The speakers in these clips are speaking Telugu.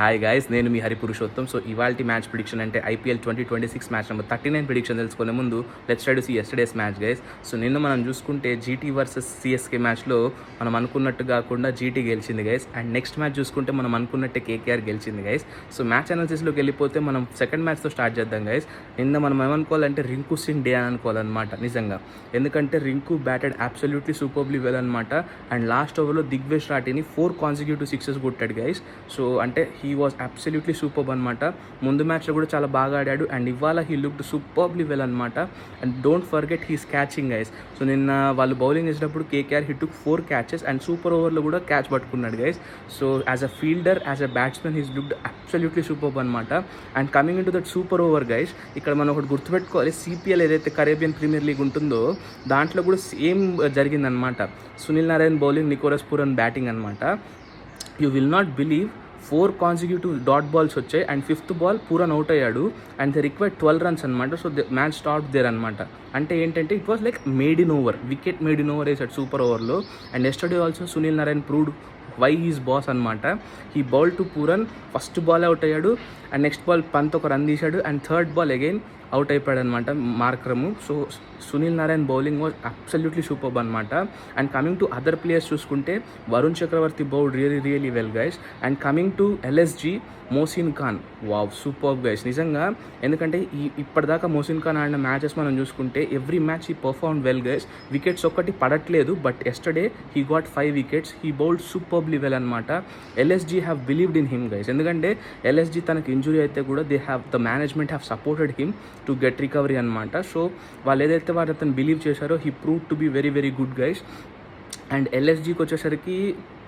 హాయ్ గైస్, నేను మీ హరి పురుషోత్తం. సో ఇవాల్టి మ్యాచ్ ప్రిడిక్షన్ అంటే ఐపీఎల్ 2026 మ్యాచ్ నెంబర్ 39 ప్రిడిక్షన్ తెలుసుకునే ముందు let's try to see yesterday's match guys. So నిన్న మనం చూసుకుంటే జీటీ వర్సెస్ సిఎస్కే మ్యాచ్లో మనం అనుకున్నట్టు కాకుండా జీటీ గెలిచింది గైస్. అండ్ నెక్స్ట్ మ్యాచ్ చూసుకుంటే మనం అనుకున్నట్టే కేకేఆర్ గెలిచింది గైస్. సో మ్యాచ్ అనాలిసిస్లోకి వెళ్ళిపోతే మనం సెకండ్ మ్యాచ్తో స్టార్ట్ చేద్దాం గైస్. నిన్న మనం ఏమనుకోవాలంటే రింకు సింగ్ డే అని అనుకోవాలన్నమాట నిజంగా. ఎందుకంటే Rinku batted absolutely superbly well అనమాట. అండ్ లాస్ట్ ఓవర్లో దిగ్వేష్ రాటిని 4 కాన్సిక్యూటివ్ సిక్సెస్ కొట్టాడు గైస్. సో అంటే హీ వాజ్ అబ్సల్యూట్లీ సూపర్బ్ అనమాట. ముందు మ్యాచ్లో కూడా చాలా బాగా ఆడాడు. అండ్ ఇవాళ హీ లుక్డ్ సూపర్బ్లీ వెల్ అనమాట. And don't forget he's catching guys. So నిన్న వాళ్ళు బౌలింగ్ చేసినప్పుడు KKR he took 4 catches and super ఓవర్లో కూడా క్యాచ్ పట్టుకున్నాడు guys. So as a fielder, as a batsmen he's looked absolutely superb అనమాట. And coming in to that super over guys, ఇక్కడ మనం ఒకటి గుర్తుపెట్టుకోవాలి. సిపిఎల్ ఏదైతే కరేబియన్ ప్రీమియర్ లీగ్ ఉంటుందో దాంట్లో కూడా సేమ్ జరిగిందనమాట. Sunil Narine bowling, Nicholas Pooran batting అనమాట. You will not believe 4 consecutive dot balls వచ్చాయి and 5th ball Pooran out అయ్యాడు అండ్ దే రిక్వైర్డ్ 12 రన్స్ అనమాట. So the match stop there అనమాట. అంటే ఏంటంటే it was like maiden over, wicket maiden over వేసాడు సూపర్ ఓవర్లో. And yesterday also Sunil Narine proved why he's boss అనమాట. He bowl to Pooran, first ball out అయ్యాడు అండ్ నెక్స్ట్ బాల్ పంత్ ఒక రన్ తీశాడు and third ball again out అయిపోయాడు అనమాట Markram. So Sunil Narine bowling was absolutely superb అనమాట. And coming to other players చూసుకుంటే Varun Chakravarthy bowled really well guys. And coming to LSG, Mohsin Khan wow superb guys నిజంగా. ఎందుకంటే ఇప్పటిదాకా మోసిన్ ఖాన్ ఆడిన మ్యాచెస్ మనం చూసుకుంటే every match he perform well guys. Wickets ఒక్కటి పడట్లేదు, but yesterday he got 5 wickets. He bowled superbly well అనమాట. LSG have believed in him guys. ఎందుకంటే ఎల్ఎస్జీ తనకి ఇంజురీ అయితే కూడా the management have supported him to get recovery అనమాట. సో వాళ్ళు ఏదైతే వాళ్ళు అతను బిలీవ్ చేశారో he prove to be very good guys. And ఎల్ఎస్జీకి వచ్చేసరికి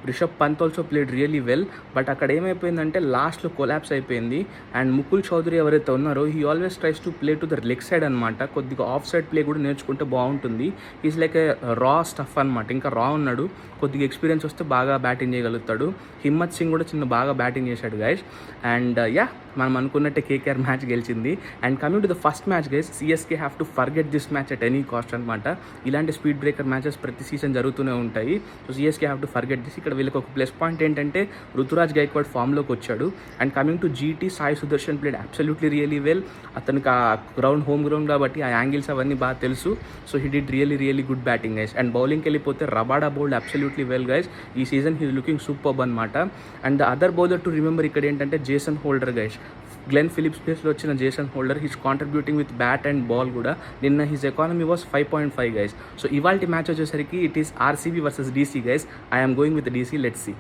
Rishabh Pant also played really well. But అక్కడ ఏమైపోయిందంటే లాస్ట్లో కొలాప్స్ అయిపోయింది. అండ్ ముకుల్ చౌదరి ఎవరైతే ఉన్నారో he always tries to play to the leg side అనమాట. కొద్దిగా ఆఫ్ సైడ్ ప్లే కూడా నేర్చుకుంటే బాగుంటుంది. ఈజ్ లైక్ ఏ రా స్టఫ్ అనమాట. ఇంకా రా ఉన్నాడు, కొద్దిగా ఎక్స్పీరియన్స్ వస్తే బాగా బ్యాటింగ్ చేయగలుగుతాడు. హిమ్మత్ సింగ్ కూడా బాగా బ్యాటింగ్ చేశాడు గైస్. అండ్ మనం అనుకున్నట్టే కేకేఆర్ మ్యాచ్ గెలిచింది. And coming to the first match guys, CSK have to forget this match at any cost అనమాట. ఇలాంటి స్పీడ్ బ్రేకర్ మ్యాచెస్ ప్రతి సీజన్ జరుగుతూనే ఉంటాయి. So CSK have to forget this. ఇక్కడ వీళ్ళకి ఒక ప్లస్ పాయింట్ ఏంటంటే రుతురాజ్ గైక్వాడ్ ఫామ్లోకి వచ్చాడు. And coming to GT, Sai Sudarshan played absolutely really well. అతనికి ఆ గ్రౌండ్ హోమ్ గ్రౌండ్ కాబట్టి ఆ యాంగిల్స్ అవన్నీ బాగా తెలుసు. So he did really good batting guys. And బౌలింగ్కి వెళ్ళిపోతే Rabada bowled absolutely well guys. ఈ సీజన్ హీ లుకింగ్ సూపర్బ్ అనమాట. And the other bowler to remember ఇక్కడ ఏంటంటే Jason Holder guys. Glenn Phillips ప్లేస్లో వచ్చిన Jason Holder he's contributing with bat and ball కూడా. నిన్న his economy was 5.5 guys. So ఇవాల్టి మ్యాచ్ వచ్చేసరికి it is RCB versus DC guys. I'm going with DC, let's see.